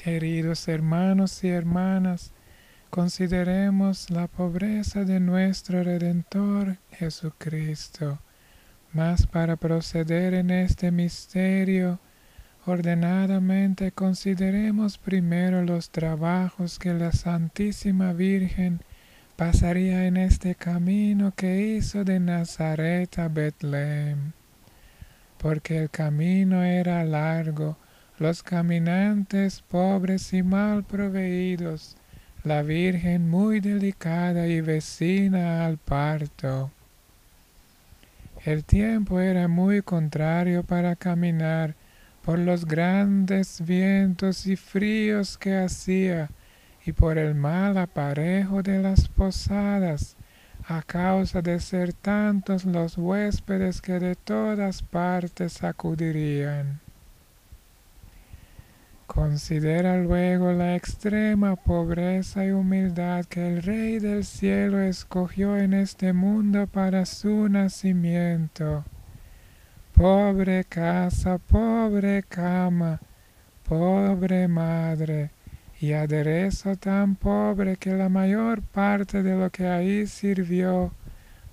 Queridos hermanos y hermanas, consideremos la pobreza de nuestro Redentor Jesucristo. Mas para proceder en este misterio, ordenadamente consideremos primero los trabajos que la Santísima Virgen pasaría en este camino que hizo de Nazaret a Betlem. Porque el camino era largo, los caminantes pobres y mal proveídos, la Virgen muy delicada y vecina al parto. El tiempo era muy contrario para caminar por los grandes vientos y fríos que hacía y por el mal aparejo de las posadas, a causa de ser tantos los huéspedes que de todas partes acudirían. Considera luego la extrema pobreza y humildad que el Rey del Cielo escogió en este mundo para su nacimiento. Pobre casa, pobre cama, pobre madre, y aderezo tan pobre que la mayor parte de lo que ahí sirvió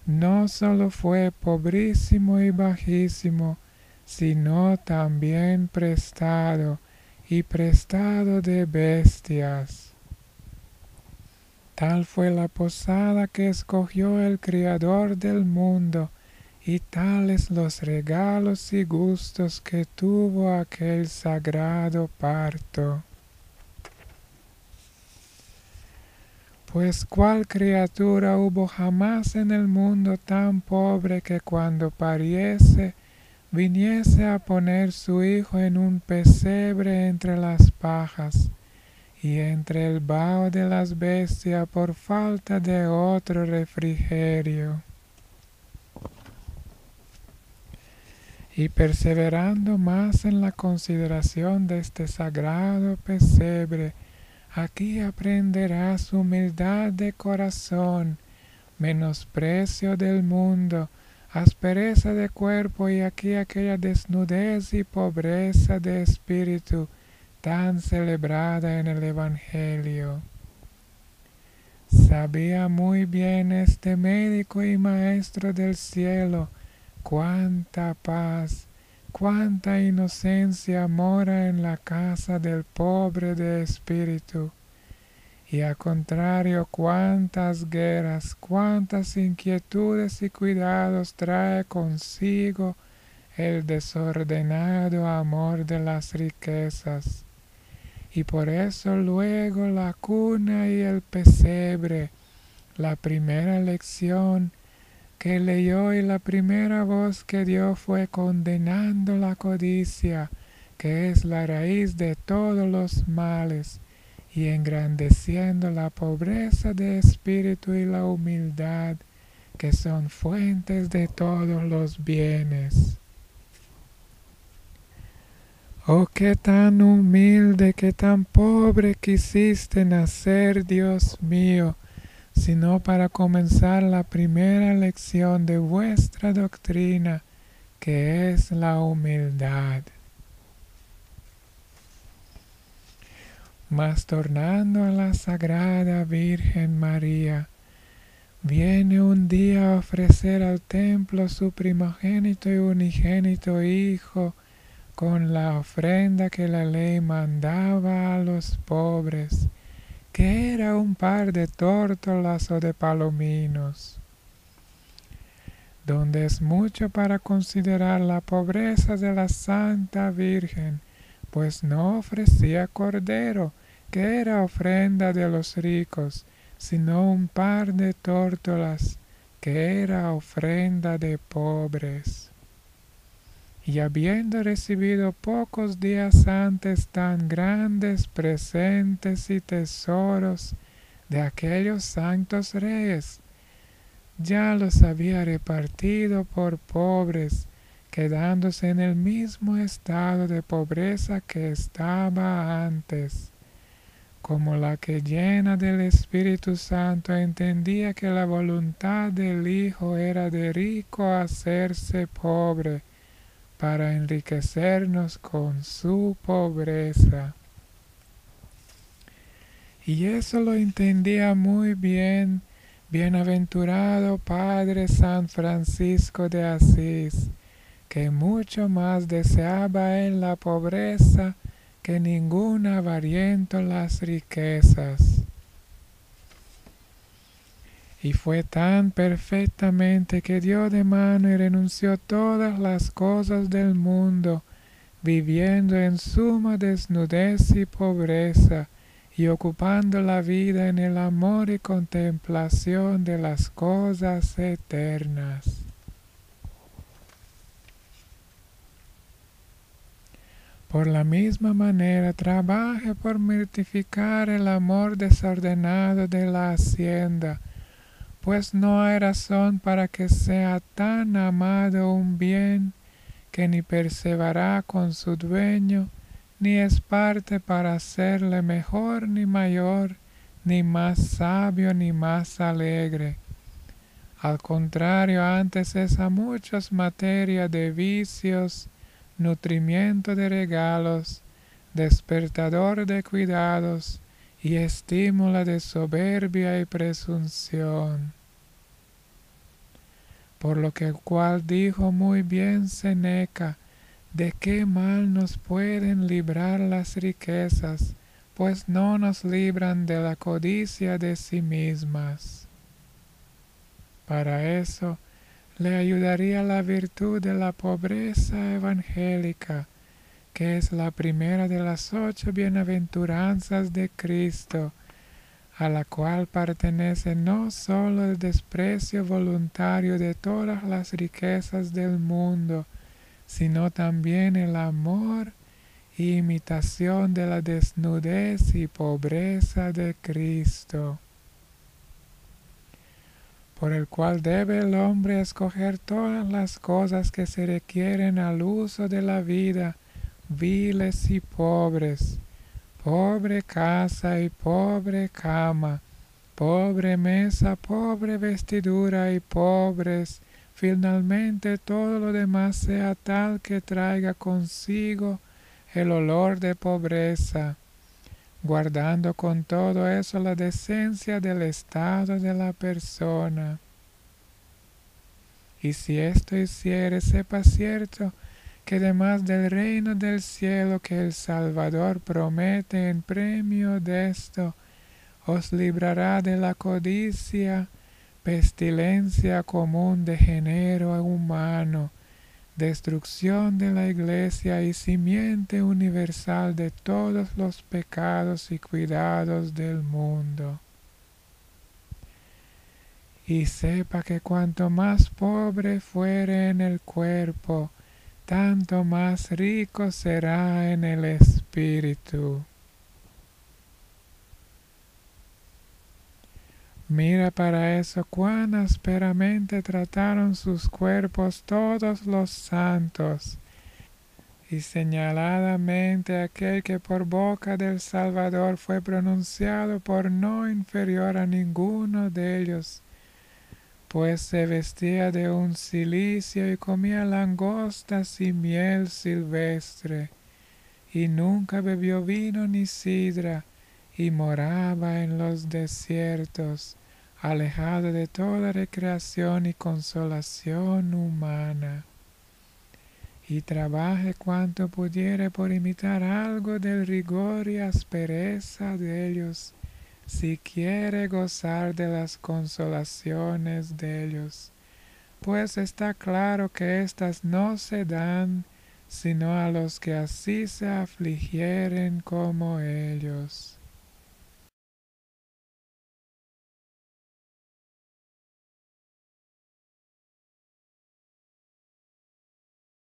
no solo fue pobrísimo y bajísimo, sino también prestado, y prestado de bestias. Tal fue la posada que escogió el Criador del mundo, y tales los regalos y gustos que tuvo aquel sagrado parto. Pues cuál criatura hubo jamás en el mundo tan pobre que cuando pariese, viniese a poner su hijo en un pesebre entre las pajas y entre el vaho de las bestias por falta de otro refrigerio. Y perseverando más en la consideración de este sagrado pesebre, aquí aprenderás humildad de corazón, menosprecio del mundo, aspereza de cuerpo y aquí aquella desnudez y pobreza de espíritu tan celebrada en el Evangelio. Sabía muy bien este médico y maestro del cielo cuánta paz, cuánta inocencia mora en la casa del pobre de espíritu. Y al contrario, cuántas guerras, cuántas inquietudes y cuidados trae consigo el desordenado amor de las riquezas. Y por eso luego la cuna y el pesebre, la primera lección que leyó y la primera voz que dio fue condenando la codicia, que es la raíz de todos los males, y engrandeciendo la pobreza de espíritu y la humildad, que son fuentes de todos los bienes. Oh, qué tan humilde, qué tan pobre quisiste nacer, Dios mío, sino para comenzar la primera lección de vuestra doctrina, que es la humildad. Mas tornando a la Sagrada Virgen María, viene un día a ofrecer al templo su primogénito y unigénito Hijo con la ofrenda que la ley mandaba a los pobres, que era un par de tórtolas o de palominos, donde es mucho para considerar la pobreza de la Santa Virgen, pues no ofrecía cordero, que era ofrenda de los ricos, sino un par de tórtolas, que era ofrenda de pobres. Y habiendo recibido pocos días antes tan grandes presentes y tesoros de aquellos santos reyes, ya los había repartido por pobres, quedándose en el mismo estado de pobreza que estaba antes. Como la que llena del Espíritu Santo entendía que la voluntad del Hijo era de rico hacerse pobre, para enriquecernos con su pobreza. Y eso lo entendía muy bien. Bienaventurado Padre San Francisco de Asís, que mucho más deseaba en la pobreza que ningún avariento las riquezas. Y fue tan perfectamente que dio de mano y renunció todas las cosas del mundo, viviendo en suma desnudez y pobreza, y ocupando la vida en el amor y contemplación de las cosas eternas. Por la misma manera, trabaje por mortificar el amor desordenado de la hacienda, pues no hay razón para que sea tan amado un bien que ni perseverará con su dueño, ni es parte para hacerle mejor ni mayor, ni más sabio ni más alegre. Al contrario, antes es a muchos materia de vicios, nutrimiento de regalos, despertador de cuidados y estímulo de soberbia y presunción. Por lo que el cual dijo muy bien Seneca, ¿de qué mal nos pueden librar las riquezas? Pues no nos libran de la codicia de sí mismas. Para eso, le ayudaría la virtud de la pobreza evangélica, que es la primera de las 8 bienaventuranzas de Cristo, a la cual pertenece no sólo el desprecio voluntario de todas las riquezas del mundo, sino también el amor y imitación de la desnudez y pobreza de Cristo, por el cual debe el hombre escoger todas las cosas que se requieren al uso de la vida, viles y pobres, pobre casa y pobre cama, pobre mesa, pobre vestidura y pobres, finalmente todo lo demás sea tal que traiga consigo el olor de pobreza, guardando con todo eso la decencia del estado de la persona. Y si esto hiciere, sepa cierto que además del reino del cielo que el Salvador promete en premio de esto, os librará de la codicia, pestilencia común de género humano, destrucción de la Iglesia y simiente universal de todos los pecados y cuidados del mundo. Y sepa que cuanto más pobre fuere en el cuerpo, tanto más rico será en el espíritu. Mira para eso cuán ásperamente trataron sus cuerpos todos los santos, y señaladamente aquel que por boca del Salvador fue pronunciado por no inferior a ninguno de ellos, pues se vestía de un cilicio y comía langostas y miel silvestre, y nunca bebió vino ni sidra, y moraba en los desiertos, alejado de toda recreación y consolación humana. Y trabaje cuanto pudiere por imitar algo del rigor y aspereza de ellos, si quiere gozar de las consolaciones de ellos, pues está claro que éstas no se dan sino a los que así se afligieren como ellos.